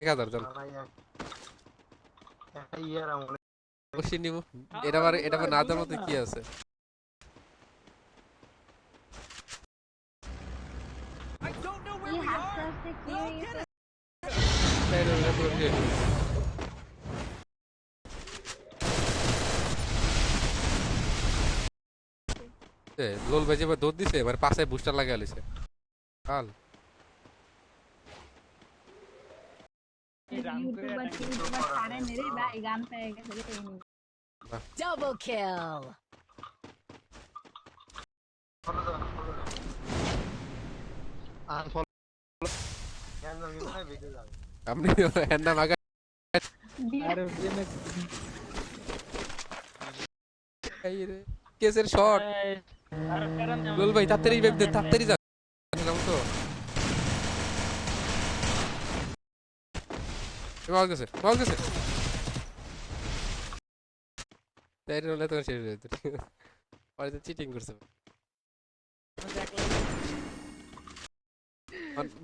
1000 জন ভাই একটা ইয়ার আমলে বসে নিব। এটা আবার না দেওয়ার মতো কি আছে? কি হাসতে হাসতে কি হয়ে গেছে? এটা পুরো clear হয়ে গেছে। লোল ভাই যেবার দৌড় দিছে এবার পাশে বুস্টার লাগা লিছে কাল ইউটিউবার ছাড়ে মেরে ভাই গান পেয়ে গেছে রে ইনি। Double kill. ফলো দাও আনফলো জ্ঞান দাও কিন্তু না ভিডিও যাবে আপনি হ্যান্ডা মাগা আরে গেমে এই রে কেসের শট আর কারণ লোল ভাই তাড়াতাড়ি তাড়াতাড়ি যা তো বল গেছে তাই রোলে তো শেষ হয়ে যেত পরে তো চিটিং করছে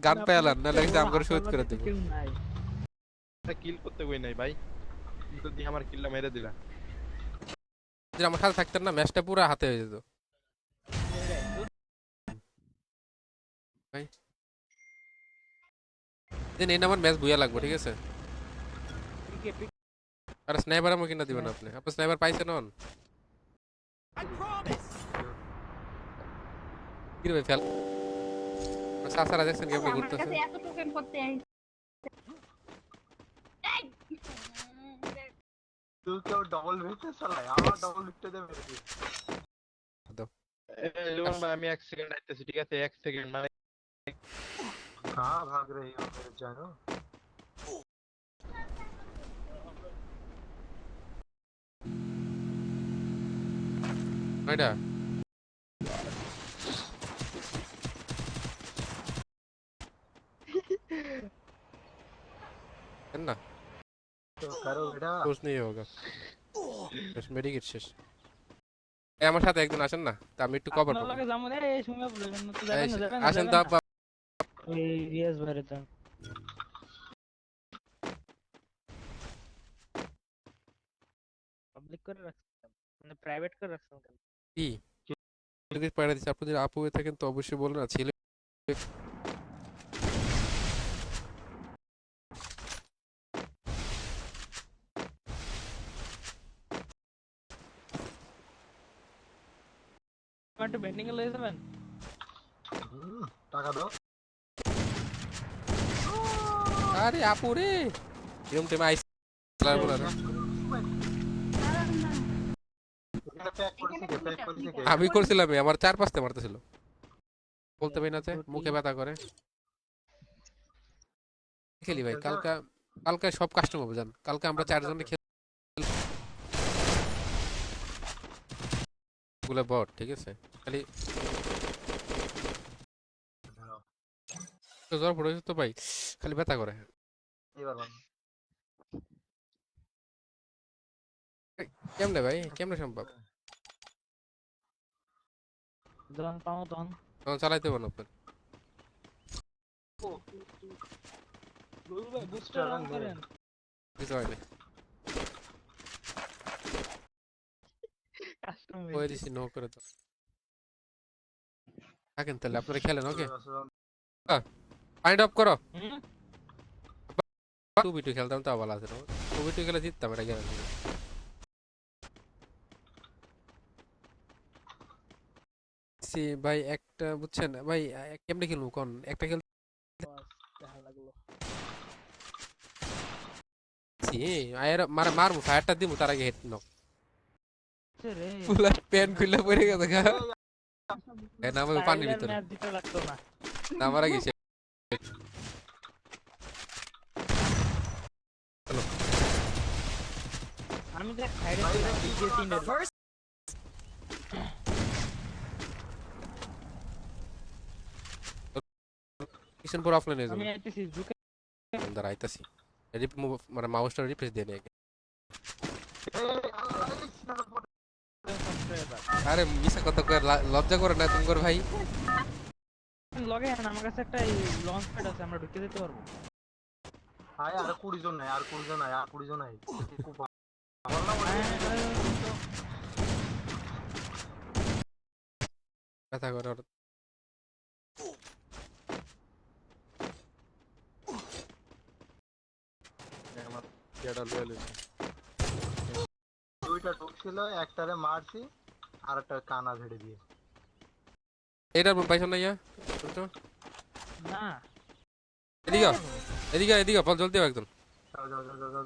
গান পেলাম না লাগছে আম করে শোধ করে দেব কেউ নাই কিল করতে কই নাই ভাই কিন্তু দি আমার কিলটা মেরে দিলা যদি আমার সাথে থাকতেন না ম্যাচটা পুরো হাতে হয়ে যেত ভাই দিন এই নাম্বার ম্যাচ বুয়া লাগবে ঠিক আছে আরে স্নাইপার আমাকে কিনা দিবেন আপনি স্নাইপার পাইছেন অন কি রে ভাই ফেল সাসারা দেখছেন কেমন আমার ঘুরতেছে কাছে এত টোকেন করতে আইছে। এই! তুই কেউ ডবল ভিক্টর চালায় আমার ডবল ভিক্টর দেবে লোন ভাই আমি 1 সেকেন্ড আইতেছি ঠিক আছে 1 সেকেন্ড মানে कहाँ भाग रही हो मेरे जानो এটা না तो करो बेटा कुछ नहीं होगा बस मेडिकेट শেষ এই আমার সাথে একজন আসেন না তা আমি একটু কভার আপনার করব লগে যামু রে এই সময় বলবেন না তো যাবেন না আসেন তো আপা ওই রিয়াজ ভাইরে তো পাবলিক করে রাখছেন মানে প্রাইভেট করে রাখছেন কেন কি যদি পাড়া দিছি আপনি যদি আপু হয়ে থাকেন তো অবশ্যই বলুন না ছেলে একটু বেন্ডিং এ লয়ে যাবেন টাকা দাও আরে আপু রে এরকম টাইমে আইস বলা না আমি করছিলাম আমার 4-5তে মারতেছিল বলতে পারি না যে মুখে ব্যথা করে খেলি ভাই কালকে সব কাস্টমার বুঝান কালকে আমরা 4 জনে গুলো বট ঠিক আছে খালি জ্বর পড়েছে তো ভাই খালি ব্যথা করে কেমনে ভাই কেমনে সম্ভব যখন পাও তখন তখন চালাইতে পারেন আপনার গুরু ভাই বুস্টার অন করেন কিছু হয় না কাস্টম ওই দিছি নো করে তো থাকেন তাহলে আপনারা খেলেন ওকে ফাইন্ড অফ করো 2v2 খেলতাম তো ভালো আছে 2v2 খেলে জিততাম এটা গ্যারান্টি সি ভাই একটা বুঝছেন ভাই কেমনে খেলবো কোন একটা খেল দেখা লাগলো সি আয়ের মারমু ফায়ারটা দিমু তার আগে হেড নক রে পুরা প্যান খুলে পড়ে গেছে গা এ না আমি পানির ভিতরে ম্যাচ দিতে লাগতো না না মারা গেছে আমি দেখ সাইডে দিয়ে তিনটা কিষণ পুরো অফলাইন হয়ে আমি যাবে আইতেছি ঝুঁকে দাঁড়া আইতাছি মানে মাউসটা রিপ্লেস দিয়ে নেই আরে মিছা কথা কই লজ্জা করে না তুমি কর ভাই লগে আমার কাছে একটা লঞ্চ প্যাড আছে আমরা ঢুকে যেতে পারবো আয় আর 20 জন নাই, আর 20 জন নাই, আর 20 জন নাই। বললাম ব্যথা করে ওর। আমার কেডা লয়ে লইছে দুইটা ঢুকছিল, একটারে মারছি আর একটা কানা ঝেড়ে দিয়ে। এইটার পাইছো না ইয়া বুঝছো? না এদিকে আও, এদিকে আও, এদিকে আও, বল জলদি আও একজন। যাও যাও যাও যাও যাও।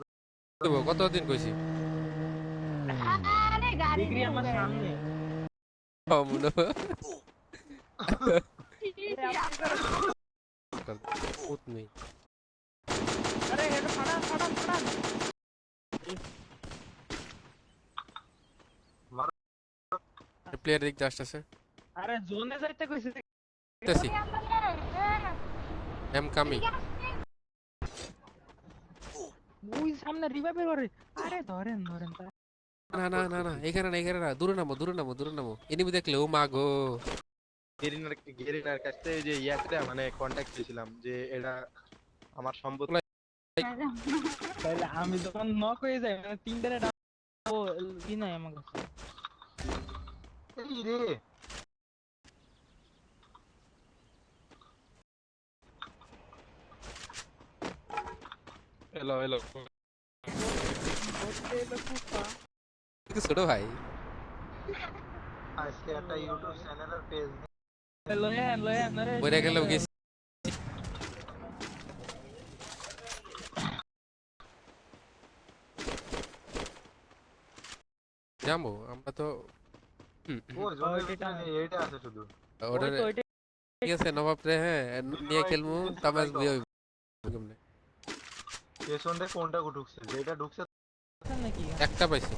দেবো, কতদিন কইছি আরে গাড়ি ডিগ্রি আমার সামনে নেই আরে এটা ফাড়ান ফাড়ান ফাড়ান প্লেয়ার দিকতে আসতেছে। আরে জোনে যাইতে কইছে দেখতেছি এম কামিং। ওই সামনে রিভাইভ করে আরে ধরেন ধরেন তা না না না না, এখানে না, এখানে না, দূরে নামো, দূরে নামো, দূরে নামো। এনিমি দেখলে ও মা গো। গেরিনার কাছ থেকে যে ইয়াতে মানে কন্টাক্ট দিয়েছিলাম যে এটা আমার সম্পত্তি। তাহলে আমি যখন নক হয়ে যাই মানে তিনটারে ও ই নাই আমার কাছে এই রে এলো এলো কিন্তু ছোট ভাই আজকে একটা ইউটিউব চ্যানেলের পেজ লয়েন আরে মরে গেলেও গেছি। যাবো আমরা তো ও জোনের ভিতরে নেই, এইটা আছে শুধু। ওটার ওইটা ঠিক আছে নবাব রে, হ্যাঁ নিয়ে খেলবো তামাজ বিয়ে হইব কেমনে। পেছন দিয়ে কোনটা ঢুকছে, যেটা ঢুকছে নাকি একটা পাইছি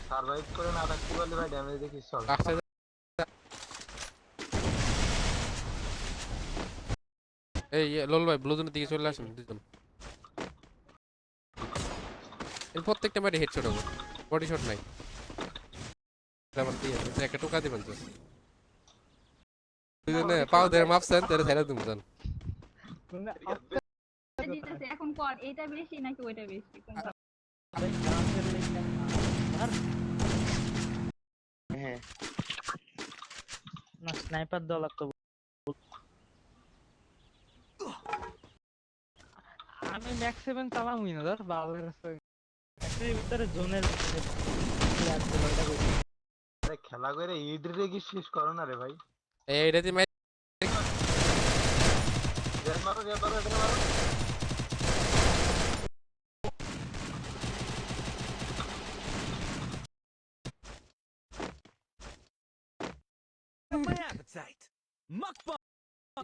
সার্ভাইভ করে না থাকতে পারলে ভাই ড্যামেজ দেখিস চল। কাছে এই লোল ভাই ব্লুজনের দিকে চলে আসেন দুজন। এর প্রত্যেকটা মারি হেডশট হবে, বডি শট নাই। আবার দিয়ে একটা টোকা দিবেন তো দুজনে পাও ধরে মাপছেন তাহলে ছেড়ে দিন জান। দিতেছে এখন কোন এটা বেশি নাকি ওইটা বেশি কোনটা? হ্যাঁ না স্নাইপার দল তো আমি ম্যাক্স 7 চালামই না ধর বাবার কাছে এর ভিতরে জোনের আরে খেলা করে ইডরে কি শেষ করো না রে ভাই। এইটা দিয়ে মারি জেল মারো এটা মারো।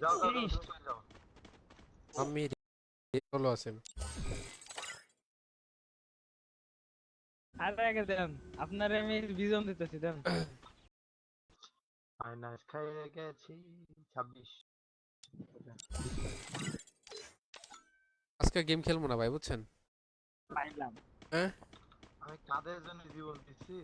যাও যাও যাও, তুমি যাও। আমি চলো আছেন। আরে আগে দেন আপনার আমি বিজন দিতেছি দেন ফাইনাল খেয়ে গেছি 26। আজকে গেম খেলবো না ভাই বুঝছেন। পাইলাম হ্যাঁ আমি কাদের জন্য জীবন দিচ্ছি।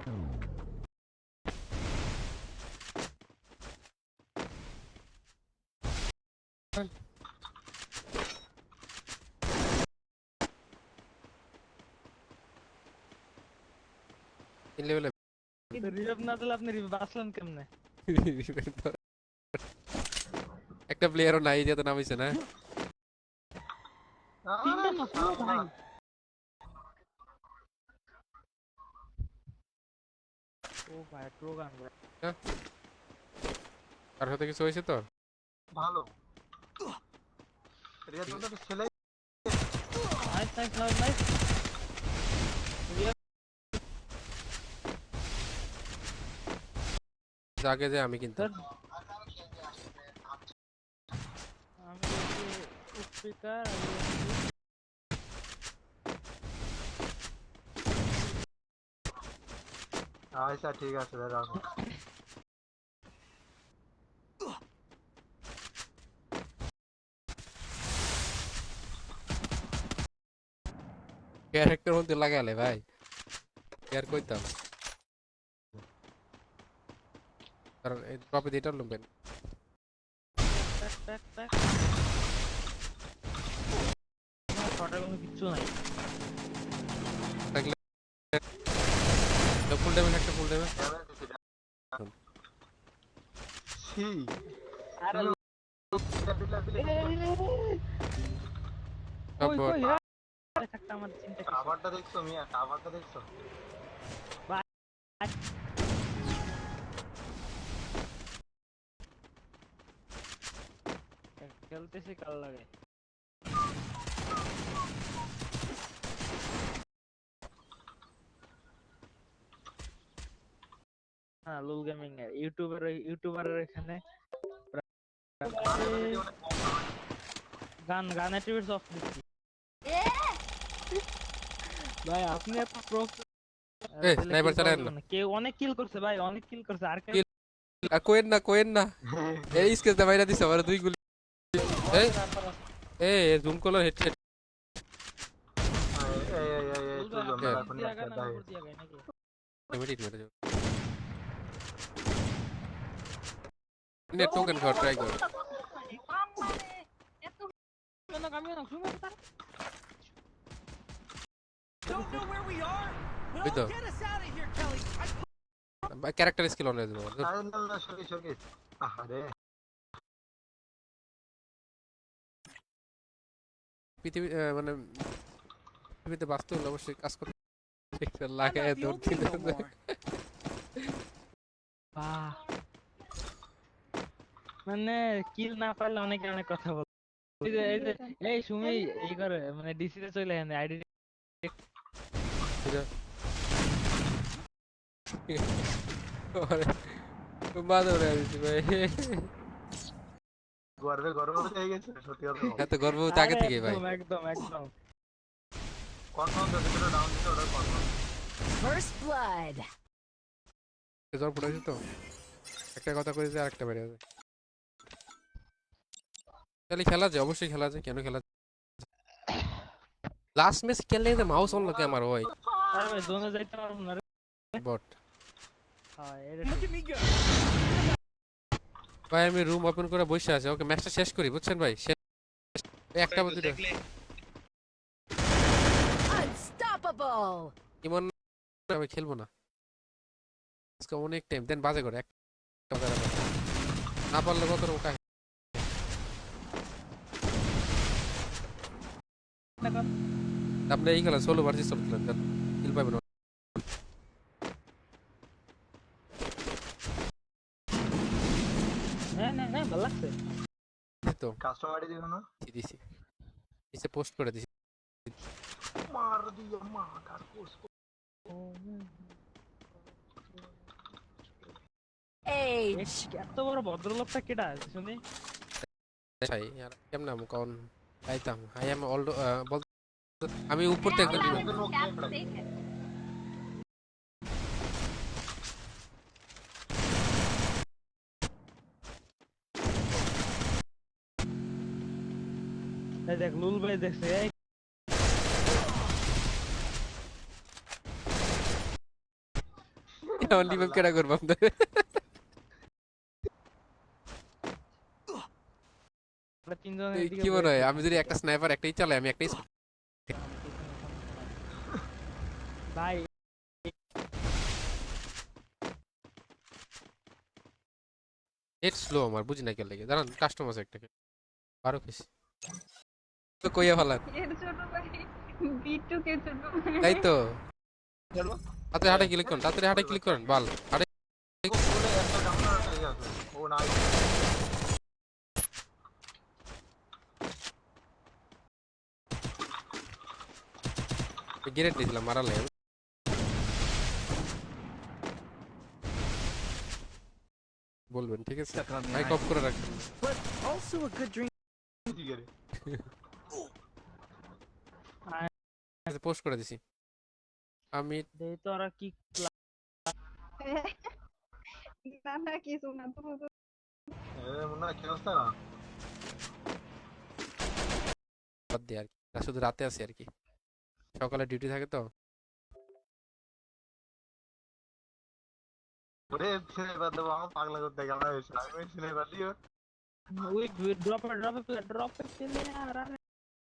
তিন লেভেলে রিভাইভ না দিলে আপনি বাঁচলেন কেমনে একটা প্লেয়ারও নাই যেতে নামিছে না। তিনটা তো পুরো ভাই ও ভাই প্রো গান তার সাথে কিছু হয়েছে তো ভালো রিয়া তোমরা তো ছেলে নাইস নাইস নাইস নাইস আগে যে আমি কিন্তু আমি স্পিকার আচ্ছা ঠিক আছে রাখো। ক্যারেক্টার মধ্যে লাগালে ভাই আর কইতাম কারণ এই টপে দিটা লুমবেন ট্যাক ট্যাক শটের কোনো কিচ্ছু নাই। ফুল ড্যামেজ একটা ফুল ড্যামেজ ছি আরে সব কই বট। কই হ্যাঁ থাকতে আমার চিন্তা কি টাওয়ারটা দেখছো মিয়া, টাওয়ারটা দেখছো? খেলতেছি কাল লাগে। হ্যাঁ লুল গেমিং এর ইউটিউবারের এখানে গান অ্যাট্রিবিউটস অফ দিচ্ছি। ভাই আপনি এত প্রো এই স্নাইপার চালায় না কেউ অনেক কিল করছে ভাই, অনেক কিল করছে আর কেউ কোয়েন না এই স্কেচ দা বাইরা দিছে আমার দুই গুলি এই এই জুম কলার হেডসেট এই তুই জন্য হ্যাঁ। এখন দিয়া গান একটা উপর দিয়া গায় নাকি মেরে যাও নে টোকেন খাও ট্রাই করো কামিও না শুনো তার ওই তো ক্যারেক্টার স্কিল অন দেবো আরে না সরকি আরে পৃথিবী মানে পৃথিবীতে বাঁচতে হলে অবশ্যই কাজ করতে লাগায় দৌড় দিতে হবে। বাহ মানে কিল না পারলে অনেকে অনেক কথা বলে। এই যে এই সুমি এই করে মানে ডিসি তে চলে যায় আইডি বাদরে আছি ভাই গর্বে হয়ে গেছে সত্যি কথা। এত গর্ভবতী আগে থেকে ভাই একদম একদম কনফার্ম দিতে ডাউন দিতে ওটা কনফার্ম। First blood. জ্বর পড়েছে তো একটা কথা কইছে আরেকটা বেরিয়ে যায় তাহলে খেলা যায় অবশ্যই খেলা যায় কেন খেলা লাস্ট ম্যাচ খেললে যে মাউস অন লাগে আমার হয় আরে ভাই জোনে যাইতে পারবো না রে। বট হ্যাঁ এটা ভাই আমি রুম ওপেন করে বসে আছি ওকে ম্যাচটা শেষ করি বুঝছেন ভাই এই একটা বলতে Unstoppable. ইমন আমি খেলবো না আজকে অনেক টাইম দেন বাজে করে একটা না পারলে কত রকম কাজ আপনি এই খেলা সোলো ভার্সেস সোলো খেলেন দেন কিল পাবেন না ভালো লাগছে তো কাস্টমার আইডি দিও না, দিছি এসে পোস্ট করে দিছি মার দিও মা কার পোস্ট। Age. এত বড় ভদ্রলোকটা কেডা শুনি ভাই আর কেমনে আমি কোন পাইতাম আই এম অল বল আমি উপর থেকে এই দেখ লুল ভাই দেখছে এই অনলি ম্যাপ কেডা করব আমরা আমরা তিনজন এদিকে কি মনে হয় আমি যদি একটা স্নাইপার একটাই চালাই আমি একটাই ভাই নেট স্লো আমার বুঝি না কেন লাগে দাঁড়ান কাস্টমার একটাকে 12 পিস তো কইয়া ফেলান এর ছোট ভাই বিট্টু কে ছোট ভাই তাই তো তাড়াতাড়ি হাটে ক্লিক করুন তাড়াতাড়ি হাটে ক্লিক করুন বাল হাটে বলে একটা ডাউনলোড হয়ে গেছে ও না গ্রেড দিয়েছিলাম মারালে বলবেন ঠিক আছে মাইক অফ করে রাখবেন Also a good drink. ঠিক আছে পোস্ট করে দিছি আমি দেই তো আর কি না কিছু না তো এ মুন্না কি অবস্থা? বাদ দিই আর কি শুধু রাতে আছি আর কি সকালে ডিউটি থাকে তো ওরে ছেলে বাদ দেবো আমার পাগলা করতে গেল আমি ছেলে বাদ দিও Wait, drop it, player.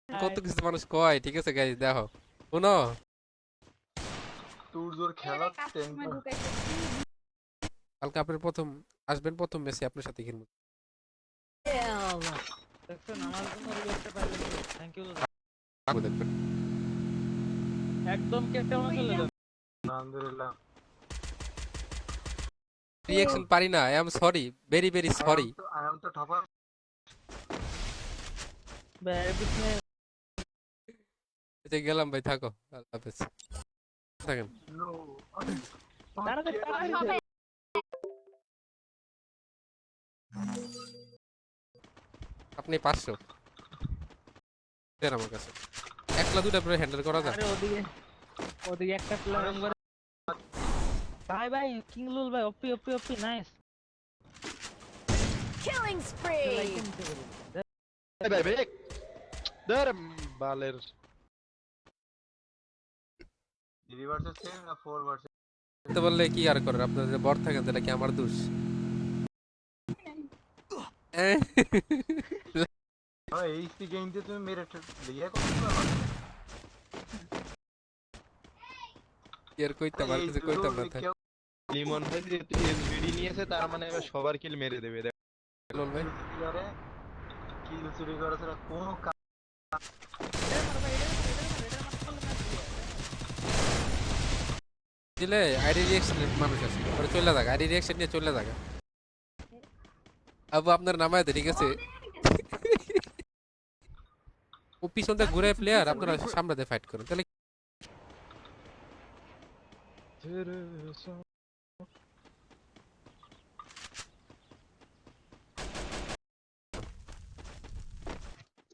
কত কিছু মানুষ কয়, ঠিক আছে গাইস, দেখো শুনো, তোর জোর খেলা কাস্টমার ঢুকাইছে কালকে আপনার প্রথম আসবেন, প্রথম ম্যাচে আপনার সাথে খেলবো। Kill. দেখছেন আমার জন্য রিকোয়েস্ট পাইলেন, থ্যাংক ইউ। আগে দেখবেন। একদম কেটে মনে চলে যাবে। আলহামদুলিল্লাহ। রিঅ্যাকশন পারি না, I am sorry, very very sorry. I am তো ঠপার। ভাই বিসনে এই গেলাম ভাই, থাকো, আল্লাহ হাফেজ, থাকেন। No. তাড়াতাড়ি আপনি 500 দেন আমার কাছে, একলা দুটা প্লেয়ার হ্যান্ডেল করা যায়। আরে ওদিকে একটা প্লেয়ার নম্বর ভাই কিংলুল ভাই ওপি নাইস। Killing spree. ভাই ব্রেক ধর বালের। 3 ভার্সেস 10 না 4 ভার্সেস? তো বললে কি আর করার, আপনারা যে বর থাকেন, সেটা কি আমার দোষ? এই গেম দিয়ে তুমি মেরে ইয়ে করতে পারো। কি আর কইতাম, আর কিছু কইতাম না, থাক। লিমন ভাই যে এসবিডি নিয়েছে, তার মানে এবার সবার কিল মেরে দেবে। দেখ লোল ভাই, কিল চুরি করে ছাড়া কোনো কাজ। দিলে আইডি রিঅ্যাকশন মানুষ আছে, পরে চলে যাক, আইডি রিঅ্যাকশন নিয়ে চলে যাক। আবু আপনার নামায় দে, ঠিক আছে? ও পিছন দিয়ে ঘুরে প্লেয়ার, আপনারা সামনে দিয়ে ফাইট করেন, তাহলে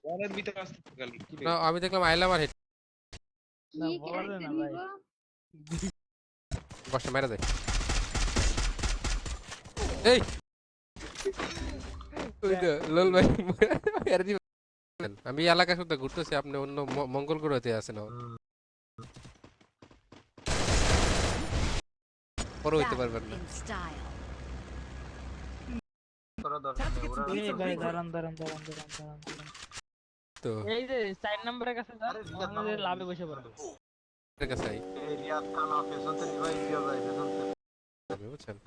বলের ভিতরে আসতে গেল কি রে? না, আমি দেখলাম আইলাম আর হেড না কি বলে ক্যারেক্টার না ভাই। নিব বসে মেরে দেয়। এই ওই তো লোল ভাই, মেরে দিবেন। আমি এলাকা শুধু ঘুরতেছি, আপনি অন্য মঙ্গল গ্রহতে আছেন, পরে হইতে পারবেন না। In style. করা দরকার নেই ওরা। এই ভাই দাঁড়ান। তো এই যে 4 নম্বরের কাছে যান, আরে রিয়াদ আমাদের নামো। লাভে বসে পড়ে। ঠিক আছে, এই রিয়াদ খানা পেছন থেকে রিভাইভ দিয়া যায় পেছন থেকে। বুঝছেন,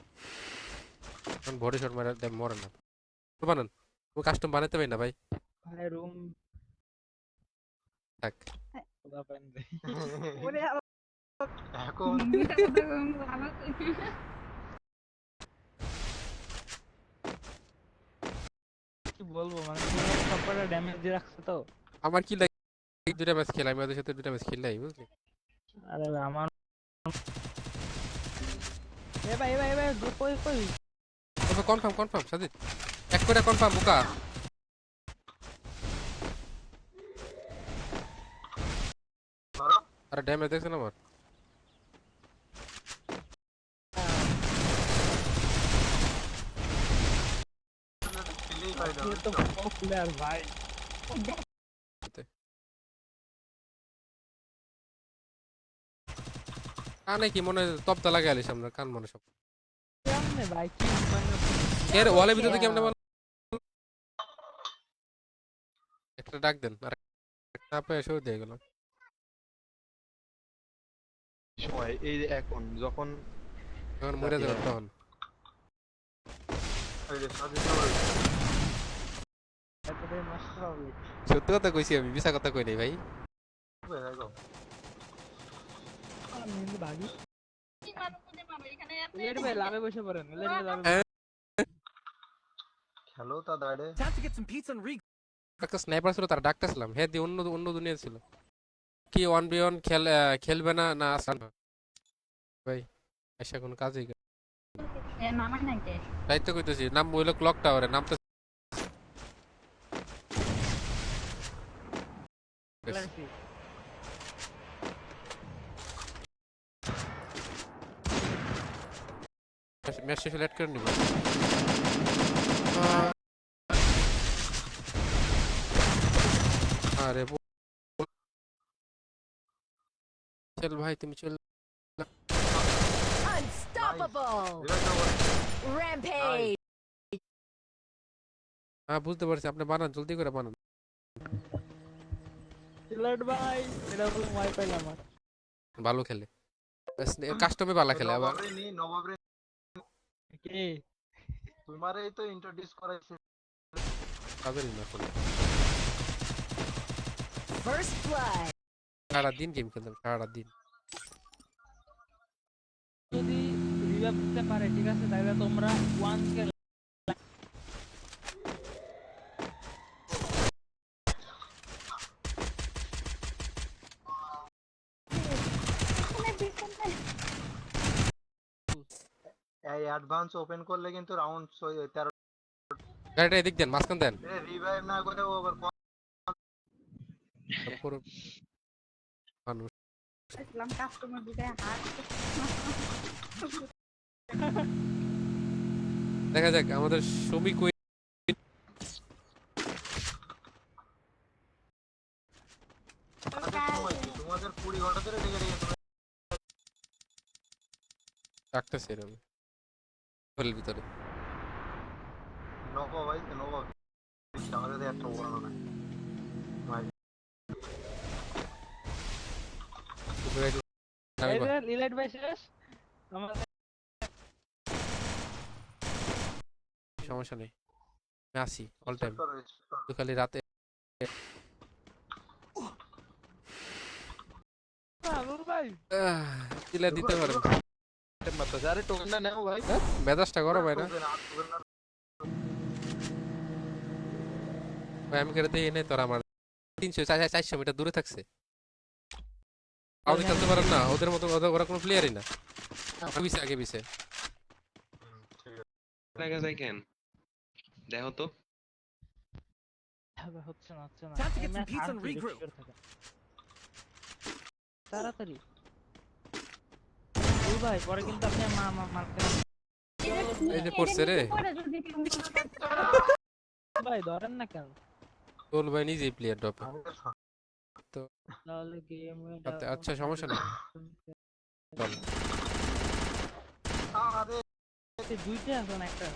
এখন বডি শট মারা দেয়, মরে না। তো বানান, ও কাস্টম বানাতে পারি না ভাই, ভাই রুম থাক। খোদা পান দে। ওরে এখন দুইটা কথা কম ভালো কি বলবো মানে সবকটা ড্যামেজ দিয়ে রাখছে তো। আমার কি লাগে, দুটা ম্যাচ খেলাই, আমি ওদের সাথে দুটা ম্যাচ খেললাই, বুঝলি? আরে ভাই আমার এ ভাই কই কনফার্ম সাজিদ, এক করে কনফার্ম বুকা। ধরো আরে ড্যামেজ দেখছেন আমার? খেলেই ফায়দা এ তো প্লেয়ার ভাই। কানে কি মনে হয় তপ্তা লাগে আলিস, আমরা কান মনে সব কেমনে ভাই কি মানে এর ওয়ালের ভিতরে কেমনে বল, একটা ডাক দেন, আর না পেয়ে এসেও দিয়ে গেলাম। সময় এই যে এখন যখন যখন মরে যাবেন তখন এই যে সাজিদ দৌড়ে। এতটাই নষ্ট হবে। সত্যি কথা কইছি, আমি মিছা কথা কই নাই ভাই। দেখো মেহেন্দি ভাগি কি মানুষ খুঁজে পাবে এখানে এত লেট ভাই লাভে বসে পড়েন লাভে খেলো তা দাঁড়ে। একটা স্নাইপার ছিল, তার ডাকতেছিলাম, হ্যাঁ দিয়ে অন্য দুনিয়া ছিল। কি 1v1 খেলবে না না আসান ভাই, এসে কোনো কাজই এ নামাই নাই কে তাই তো কইতেছি, নাম হইলো ক্লক টাওয়ারে, নাম তো লাগছি। ম্যাচ শেষে লেট করে নিব। আরে চল ভাই, তুমি চল। Unstoppable. রিভাইভ দাও। Rampage. হ্যাঁ বুঝতে পারছি, আপনি বানান, জলদি করে বানান। সিলেট ভাই, এটা বলে ভয় পাইলাম আমার। ভালো খেলে, কাস্টমে ভালো খেলে আবার। নবাবরে কে? তোমারই তো ইন্ট্রোডিউস করাইছে। তাদেরই না আসলে। First blood. সারাদিন গেম খেলতাম, সারাদিন। যদি রিভাইভ দিতে পারে ঠিক আছে, তাহলে তোমরা 1 কে এই অ্যাডভান্স ওপেন করলে কিন্তু রাউন্ড 13 গাড়িটা এদিক দেন, মাঝখান দেন। রিভাইভ না করে ও আবার পুরো মানুষ। ইসলাম কাস্টমার দুটাই হাত দেখা যাক আমাদের সুমি কই। তোমাদের 20 ঘন্টা ধরে লেগে গেছে ডাকতেছে এরকম হোটেলের ভিতরে। নবা ভাই, নবা আমাদের একটা ওড়ানো নাই ভাই। এই যে লিলাইট ভাই শেষ। আমাদের সমস্যা নেই, আমি আসি অল টাইম। করো, করো। তো খালি রাতে আলুর ভাই দিলে দিতে পারেন। মারতেছে, আরে টোকেনটা নাও ভাই। মেজাজটা গরম হয় না ভাই? আমি করে দিই নাই তোর, আমার 300-400 মিটার দূরে থাকছে। আমাদের খেলতে পারেন না ওদের মতো, ওরা কোনো প্লেয়ারই না। পিছে আগে পিছে লাগা যায় কেন দেখো তো। হচ্ছে না, হচ্ছে না। Time to get এই some match pizza and হারছি, regroup. বেশি করে থাকা। তাড়াতাড়ি ওই ভাই, পরে কিন্তু আপনি মারতে এই যে পড়ছে রে। ভাই, ধরেন না কেন? তোল ভাই নিজেই প্লেয়ার ড্রপ। তাহলে গেম আচ্ছা সমস্যা নেই, বল। আরে দুইটা এখন একটা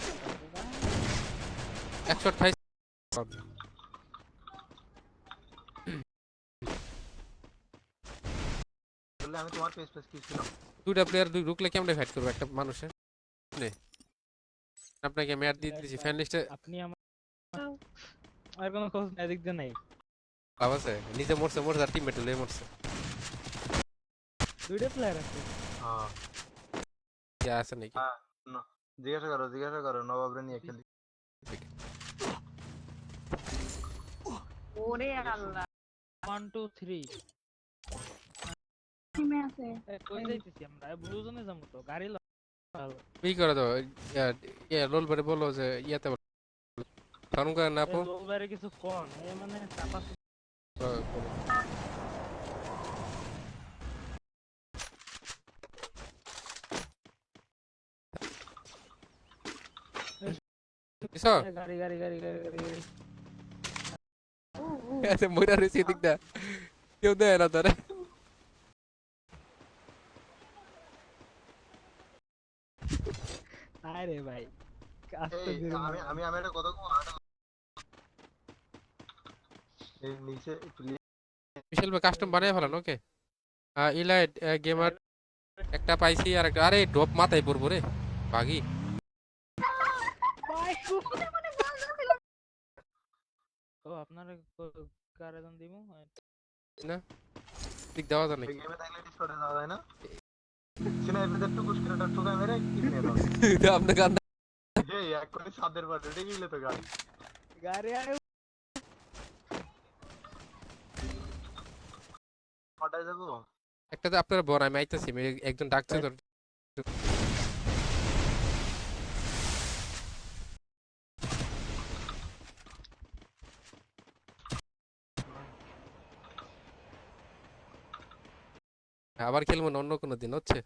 এক শট খাই। বললে আমি তোমার পেজ পেজ কি ছিল দুইটা প্লেয়ার ঢুকলে কেমনে ফাইট করবে একটা মানুষের? নে আপনাকে ম্যাট দিয়ে দিয়েছি, ফ্যান লিস্টে আপনি আমার আর কোনো খোঁজ নাই, দিক দিয়ে নাই। লাভ আছে। নিজে মরছে মরছে আর টিমমেট লয়ে মরছে। দুইটা প্লেয়ার আছে। হ্যাঁ যা আছে নাকি? জিজ্ঞাসা করো নবাবরে নিয়ে খেলি। ওরে আল্লাহ 1 2 3 টিমে আছে। কই যাইতেছি আমরা? ব্লু জোনে যাবো তো, গাড়ি কি করে দাও, লোল বারে বলো যে ইয়াতে কারণ করে না আপু। বাইরে কিছু কোন এই মানে চাপা দিছো গাড়ি গাড়ি গাড়ি গাড়ি গাড়ি গাড়ি এসে মইরা রইছি দিকটা, কেউ দেয় না তারে। আরে ভাই আস্তে এই ধীরে আমি আমি আমি একটা কথা কই, এই নিচে বিশাল ভাই কাস্টম বানিয়ে ফেলান। ওকে ইলাইট গেমার একটা পাইছি, আর একটা আরে ড্রপ মাথায় পড়বো রে ভাগি। ও আপনারা কারেদন দিমু না দিক দেওয়া যায় নাকি? গেমে থাকলে ডিসকর্ডে যাওয়া যায় না। সিনা এপিসোড টুকুস করে ঠুকা মেরে কিনে দাও। আপনি গান এই এক করে সাদের বাড়ি উঠে গেলে তো গাড়ি গাড়ি আরে হটায় যাবো। একটা তো আপনারা বড়, আমি আইতাছি, একজন ডাকছে তো। আবার খেলবো না অন্য কোনো দিন, হচ্ছে?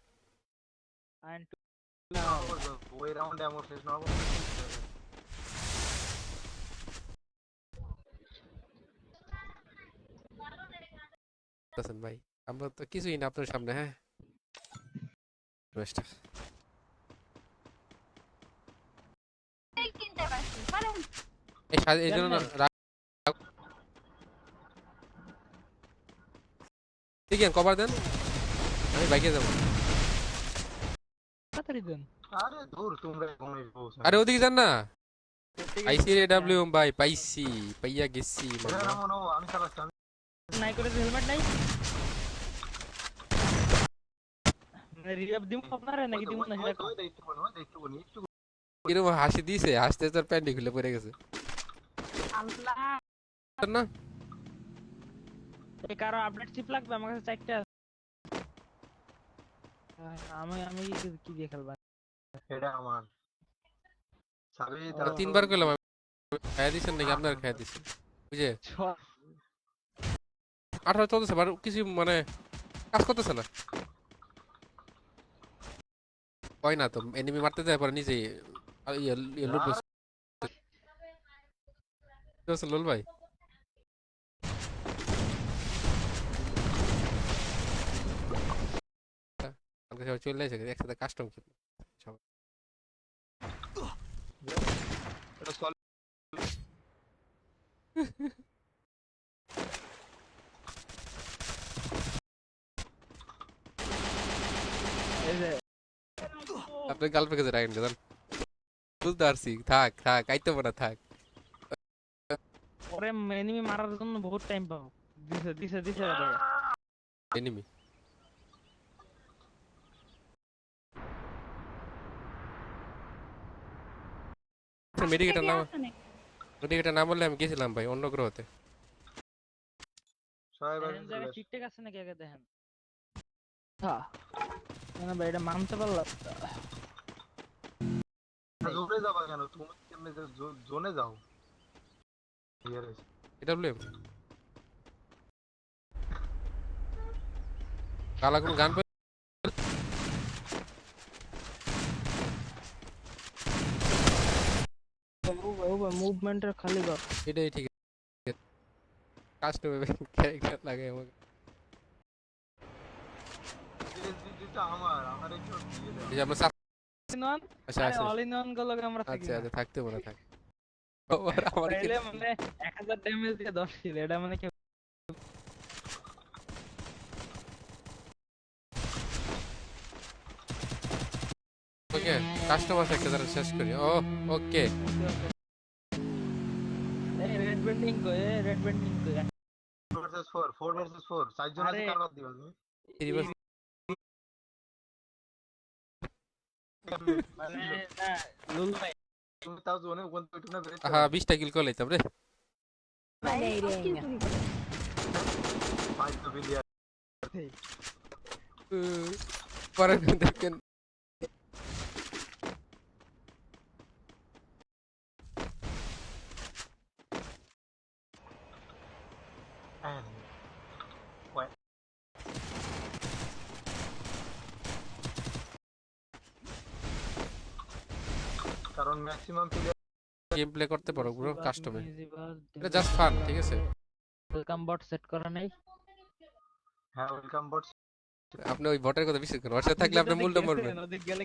and ওই রাউন্ডে আমার শেষ না হবো। ভাই আমরা তো কিছুই না আপনার সামনে। হ্যাঁ কিনতে পারছি পারেন এই জন্য জানেন? দেখেন কভার দেন, আমি বাইকে যাবো। তাড়াতাড়ি দেন। আরে দূর তোমরা ঘুমিয়ে পৌঁছে আরে ওদিকে যান না, ঠিক পাইছি আছে। রে ডাব্লিউ ভাই, পাইছি, পাইয়া গেছি এটা মামা। এমন আমি চালাচ্ছি আমি নাই করে হেলমেট নাই। রিভাইভ দিমু আপনারে নাকি দিমু না সেটা ওই দায়িত্ব বনি একটু এরকম হাসি দিছে, হাসতে তার প্যান্টি খুলে পড়ে গেছে আল্লাহ না। এই কারো আপডেট চিপ লাগবে আমার কাছে 4টা আছে। আমি আমি কি দিয়ে খেলবা? এটা আমার সাবি ও, তিনবার কইলাম আমি, খাইয়া দিছেন নাকি আপনার খাইয়া দিছেন বুঝে? 18 চলতেছে বার কিছু মানে কাজ করতেছে না, হয় না তো, এনিমি মারতে যায় পরে নিজে লুট বসে লোল ভাই। আমাকে সবাই চলে এসে একসাথে কাস্টম খেলবো সবাই। এটা সল এই যে আপনার গার্লফ্রেন্ড কাছে রাখেন জান, বুঝতে পারছি, থাক থাক আইতে পারে থাক। পরে এনিমি মারার জন্য বহুত টাইম পাবো। দিছে রে ভাইয়া। এনিমি মেডিকেটার নাম, মেডিকেটার নাম বললে আমি গেছিলাম ভাই অন্য গ্রহতে। সবাই দেখেন জায়গা ঠিকঠাক আছে নাকি আগে দেখেন। হ্যাঁ না ভাই এটা মানতে পারলাম না। জোনে যাবা কেন তুমি কেমনে জোনে যাও এটা বললাম কালা কোন গান পাই মুভমেন্টের খালি গপ। এটাই ঠিক আছে, কাস্টম ক্যারেক্টার লাগে আমাকে। আমার একটু এই যে আমরা সাত- নন আচ্ছা আরে আচ্ছা অল ইন ওয়ান গুলো আমরা থাকি আচ্ছা না। আচ্ছা থাকতে মনে থাক আমার কি তাইলে মানে 1000 ড্যামেজ দিয়ে 10 কিল এটা মানে কি? ওকে কাস্টমার একটা তারা শেষ করি। ও ওকে এই রেড বেন্ডিং কো রেড বেন্ডিং কো 4 ভার্সেস 4 চারজন আছে আরে- কার বাদ দিবা তুমি রিভার্স মানে না লুল ভাই তুমি তাও জোনে কোন পেটু না বেরে হ্যাঁ 20টা কিল করে লইতাম রে। Dominating. ফাইট তো বিলিয়া পরে দেখেন কারণ ম্যাক্সিমাম প্লেয়ার গেম প্লে করতে পারো পুরো কাস্টমে, এটা জাস্ট ফান, ঠিক আছে? ওয়েলকাম বট সেট করা নাই। হ্যাঁ ওয়েলকাম বটস আপনি ওই বটের কথা বিশ্বাস করেন, ওর সাথে থাকলে আপনি মূল্য মরবেন। ওদিক গেলে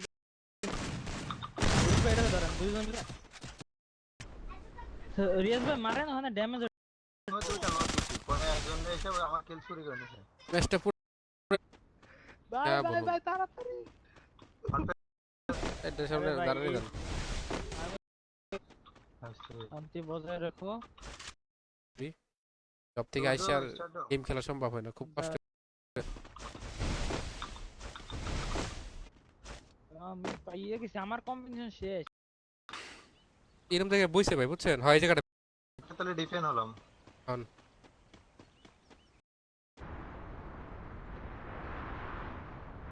দুই পাইরা ধরেন দুইজন মিলে। রিয়াজ ভাই মারেন ওখানে ড্যামেজ আমি দুইটা লস দিছি পরে একজন এসে আমার কিল চুরি করে নিছে ম্যাচটা পুরো বাই হ্যাঁ, বাই বলুন। বাই তাড়াতাড়ি। এটা সামনে আরে ভাই, দাঁড়ানি দেন। শান্তি বজায় রাখো। সব থেকে আইসা আর গেম খেলা সম্ভব হয় না, খুব কষ্ট। আমি পাইয়ে গেছি আমার কম্বিনেশন শেষ। এরকম জায়গায় বইছে ভাই বুঝছেন, হয় এই জায়গাটা তাহলে ডিফেন্ড হলাম